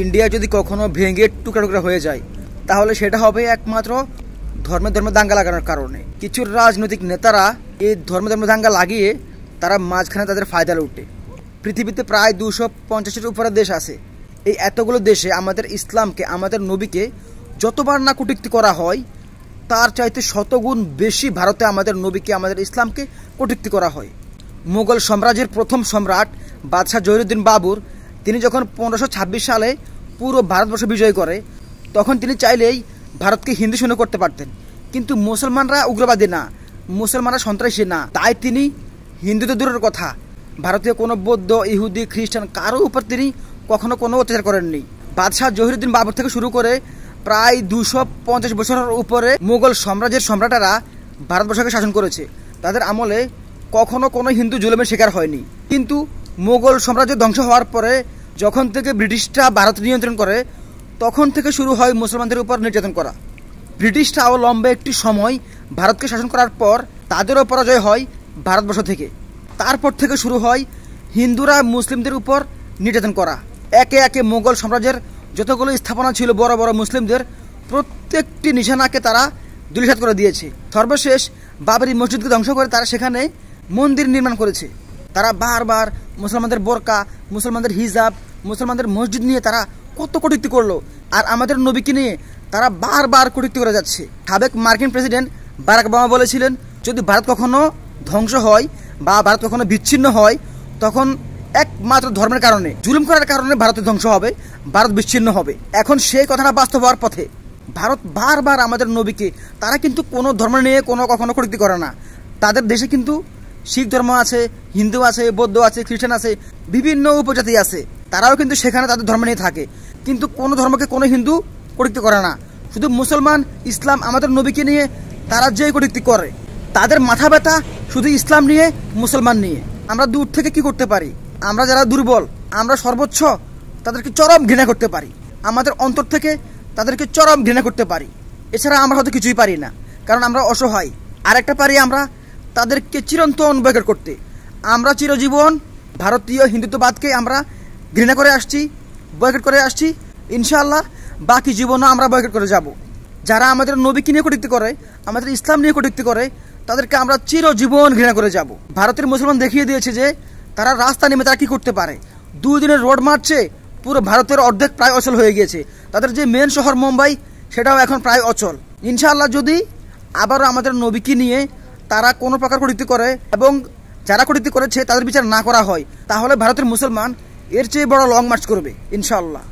India যদি কখনো ভেঙে টুকরা টুকরা হয়ে যায়, তাহলে সেটা হবে একমাত্র ধর্মে ধর্মে দাঙ্গা লাগানোর কারণে। কিছু রাজনৈতিক নেতারা এই ধর্মে ধর্মে দাঙ্গা লাগিয়ে তারা মাঝখানে তাদের ফায়দা লুটে। পৃথিবীতে প্রায় 250-এর উপরে দেশ আছে। এই এতগুলো দেশে আমাদের ইসলামকে, আমাদের নবীকে যতবার না কটূক্তি করা হয়, তার চাইতে শতগুণ বেশি ভারতে আমাদের নবীকে, আমাদের ইসলামকে কটূক্তি করা হয়। মুঘল সাম্রাজ্যের প্রথম সম্রাট বাদশাহ জহিরুদ্দিন বাবর, তিনি যখন 1526 সালে পুরো ভারতবর্ষ বিজয় করে, তখন তিনি চাইলেই ভারতকে হিন্দু শূন্য করতে পারতেন। কিন্তু মুসলমানরা উগ্রবাদী না, মুসলমানরা সন্ত্রাসী না, তাই তিনি হিন্দু তো দূরের কথা, ভারতীয় কোনো বৌদ্ধ, ইহুদি, খ্রিস্টান কারো উপর তিনি কখনো কোনো অত্যাচার করেননি। বাদশাহ জহিরুদ্দিন বাবর থেকে শুরু করে প্রায় 250 বছরের উপরে মুঘল সাম্রাজ্যের সম্রাটেরা ভারতবর্ষকে শাসন করেছে। তাদের আমলে কখনো কোনো হিন্দু জুলুমের শিকার হয়নি। কিন্তু মুঘল সাম্রাজ্য ধ্বংস হওয়ার পরে যখন থেকে ব্রিটিশরা ভারত নিয়ন্ত্রণ করে, তখন থেকে শুরু হয় মুসলমানদের উপর নির্যাতন করা। ব্রিটিশরাও লম্বা একটি সময় ভারতকে শাসন করার পর তাদেরও পরাজয় হয় ভারতবর্ষ থেকে। তারপর থেকে শুরু হয় হিন্দুরা মুসলিমদের উপর নির্যাতন করা। একে একে মুঘল সাম্রাজ্যের যতগুলো স্থাপনা ছিল বড় বড় মুসলিমদের, প্রত্যেকটি নিশানাকে তারা ধূলিসাৎ করে দিয়েছে। সর্বশেষ বাবরি মসজিদকে ধ্বংস করে তারা সেখানে মন্দির নির্মাণ করেছে। তারা বারবার মুসলমানদের বোরকা, মুসলমানদের হিজাব, মুসলমানদের মসজিদ নিয়ে তারা কত কটূক্তি করলো। আর আমাদের নবীকে নিয়ে তারা বারবার কটূক্তি করে যাচ্ছে। সাবেক মার্কিন প্রেসিডেন্ট বারাক ওবামা বলেছিলেন, যদি ভারত কখনো ধ্বংস হয় বা ভারত কখনো বিচ্ছিন্ন হয়, তখন একমাত্র ধর্মের কারণে, জুলুম করার কারণে ভারতের ধ্বংস হবে, ভারত বিচ্ছিন্ন হবে। এখন সেই কথাটা বাস্তব হওয়ার পথে। ভারত বারবার আমাদের নবীকে, তারা কিন্তু কোনো ধর্ম নিয়ে কখনো কটূক্তি করে না। তাদের দেশে কিন্তু শিখ ধর্ম আছে, হিন্দু আছে, বৌদ্ধ আছে, খ্রিস্টান আছে, বিভিন্ন উপজাতি আছে, তারাও কিন্তু সেখানে তাদের ধর্ম নিয়ে থাকে। কিন্তু কোনো ধর্মকে কোনো হিন্দু কটূক্তি করে না। শুধু মুসলমান, ইসলাম, আমাদের নবীকে নিয়ে তারা যে কটূক্তি করে, তাদের মাথা ব্যথা শুধু ইসলাম নিয়ে, মুসলমান নিয়ে। আমরা দূর থেকে কি করতে পারি? আমরা যারা দুর্বল, আমরা সর্বোচ্চ তাদেরকে চরম ঘৃণা করতে পারি, আমাদের অন্তর থেকে তাদেরকে চরম ঘৃণা করতে পারি। এছাড়া আমরা হয়তো কিছুই পারি না, কারণ আমরা অসহায়। আরেকটা পারি আমরা তাদেরকে চিরন্তন বয়কট করতে। আমরা চিরজীবন ভারতীয় হিন্দুত্ববাদকে আমরা ঘৃণা করে আসছি, বয়কট করে আসছি। ইনশাআল্লাহ বাকি জীবনও আমরা বয়কট করে যাব। যারা আমাদের নবীকে নিয়ে কটূক্তি করে, আমাদের ইসলাম নিয়ে কটূক্তি করে, তাদেরকে আমরা চিরজীবন ঘৃণা করে যাব। ভারতের মুসলমান দেখিয়ে দিয়েছে যে তারা রাস্তা নেমে তারা কি করতে পারে। 2 দিনের রোড মার্চে পুরো ভারতের অর্ধেক প্রায় অচল হয়ে গিয়েছে। তাদের যে মেন শহর মুম্বাই, সেটাও এখন প্রায় অচল। ইনশাআল্লাহ যদি আবারও আমাদের নবীকে নিয়ে তারা কোনো প্রকার কটূক্তি করে এবং যারা কটূক্তি করেছে তাদের বিচার না করা হয়, তাহলে ভারতের মুসলমান এর চেয়ে বড় লং মার্চ করবে ইনশাআল্লাহ।